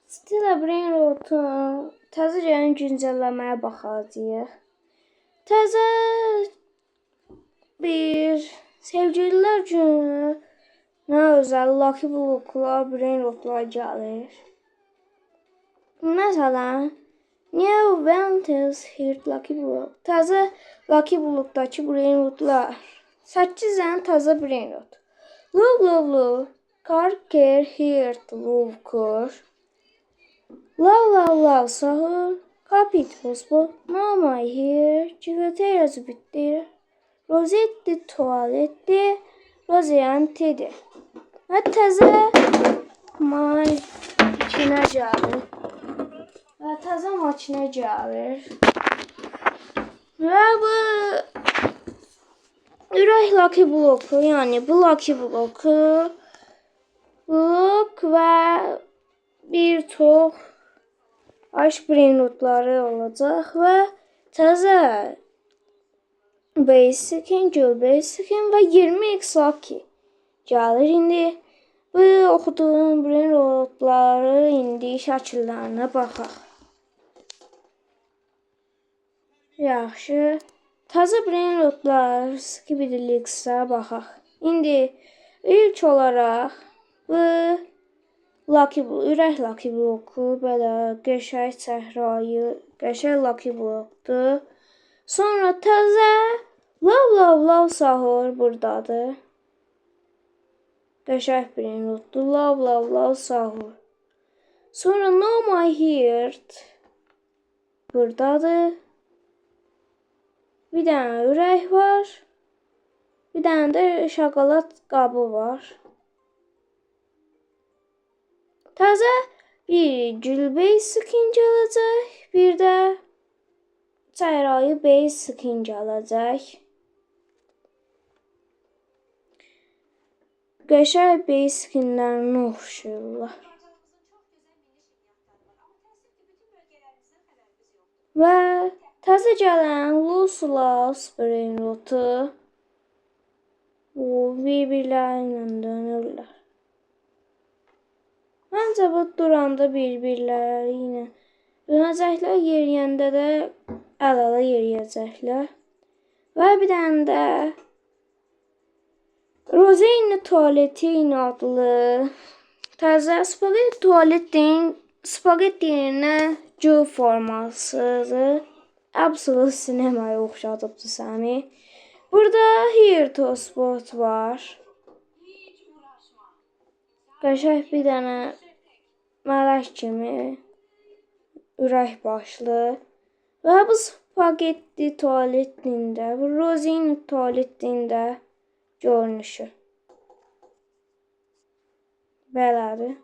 Stella Brainrot'un təzə gələn güncəlləməyə baxacağıq. Təzə bir sevgililər günü nə özəl Lucky Blocklar, Brainrotlar gəlir. Məsələn, New Valentine's Here Lucky Block. Təzə Lucky Block'dakı Brainrotlar. 8 dənə təzə Brainrot. Love. Car Care Here Love Core. Love sahur. Kapit Hospo. Mama Here. Civəteyrazı bitti. Rosetti Tualetti. Roseanne Teddy. Və təzə makinə gəlir. Və bu ürək Lucky Block'u, yəni bu Lucky Block'u və bir çox aşk Brainrotları olacaq və təzə Base Skin, Girl Base Skin və 20x Lucky gəlir. İndi bu oxuduğum Brainrotları indi şəkillərinə baxaq. Yaxşı. Təzə Brainrotlar Skibidi Leaks'a baxaq. İndi ilk olaraq bu ürək Lucky Block'u belə qəşəng səhrayı, qəşəng Lucky Block'dur. Sonra təzə Love sahur buradadır. Qəşəng Brainrot'dur. Love sahur. Sonra No My Heart buradadır. Bir dənə ürək var. Bir dənə də şokolad qabı var. Təzə bir Gül Base Skin gələcək. Bir də Çəhrayı Base Skin gələcək. Qəşəng Base Skinlərinə oxşayırlar. Və təzə gələn Lost Brainrot'u bir-birlərlə dönürlər. Məncə bu duranda bir-birləri ilə dönəcəklər, yeriyəndə də əl-ələ yeriyəcəklər. Və bir dənə də Roseanne Tualetin adlı təzə spagetti yerinə G formasıdır. Absolut sinemaya oxşadıbdır səni. Burada Here to Spot var. Qəşəng bir dənə mələk kimi ürək başlı. Və bu spagetti tualetində, bu Roseanne tualetində görünüşü. Belədir.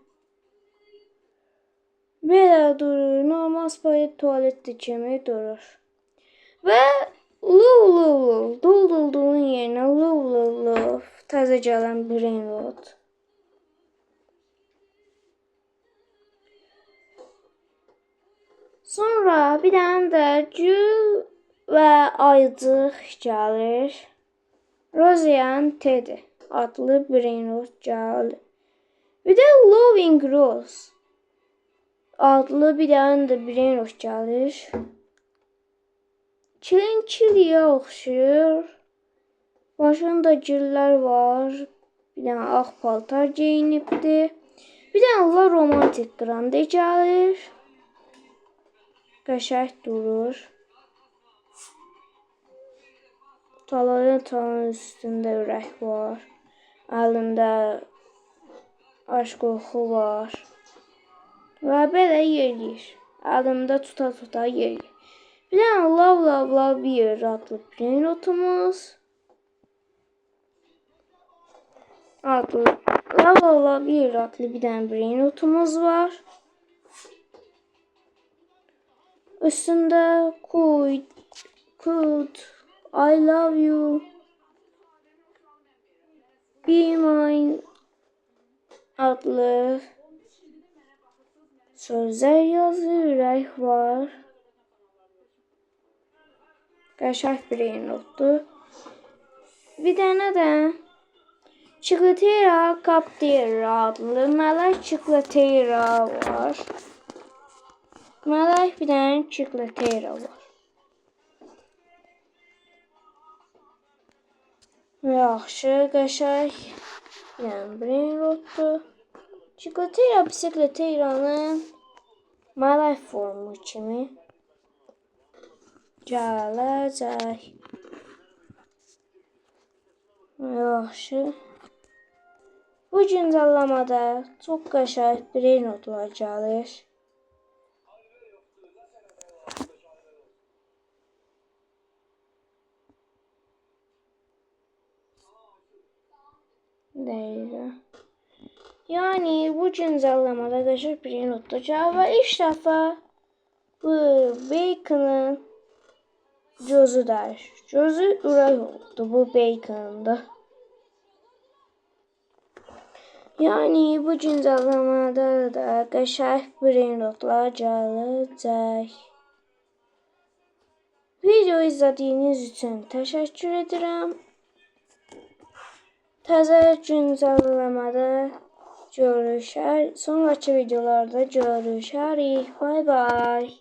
Belə durur. Normal spagetti tualeti kimi durur. Və Love. Doldurduğun yerinə Love. Təzə gələn Brainrot. Sonra bir dənə də Gül və Aycıq gəlir. Roseanne Teddy adlı Brainrot gəlir. Bir də Loving Rose adlı bir dənə də Brainrot gəlir. Çiliyə oxşayır. Başında güllər var. Bir dənə ağ paltar geyinibdir. Bir dənə La Romantic Grande gəlir. Qəşəng durur. Talaretanın üstündə ürək var. Əlində aşk oxu var. Və belə yeriyir. Əlində tuta yeriyir. Bir dənə Love bir adlı Brainrotumuz. Love bir adlı bir dənə Brainrotumuz var. Üstündə could, I love you, be mine adlı sözlər yazır, ürək var. Qəşəng Brainrotdur. Bir dənə də Chiklatera Captera adlı mələk Chiklatera var. Deməli, bir dənə Chicletera var. Yaxşı, qəşəng. Yəni, brain rotdur. Chicletera Bisikleteranın malay formu kimi gələcək. Yaxşı. Bu güncelləmədə çox qəşəng brain rotlar gəlir. Dəqiqə. Yəni bu güncelləmədə qəşəng brain rotlar gəlir və ilk dəfə bu Bacon'ın gözü dəyişir. Gözü ürək oldu bu Bacon'da. Yəni bu güncelləmədə də qəşəng brain rotlar gələcək. Video izlədiyiniz üçün təşəkkür edirəm. Təzə güncelləmədə görüşər. Sonraki videolarda görüşərik. Bay bay.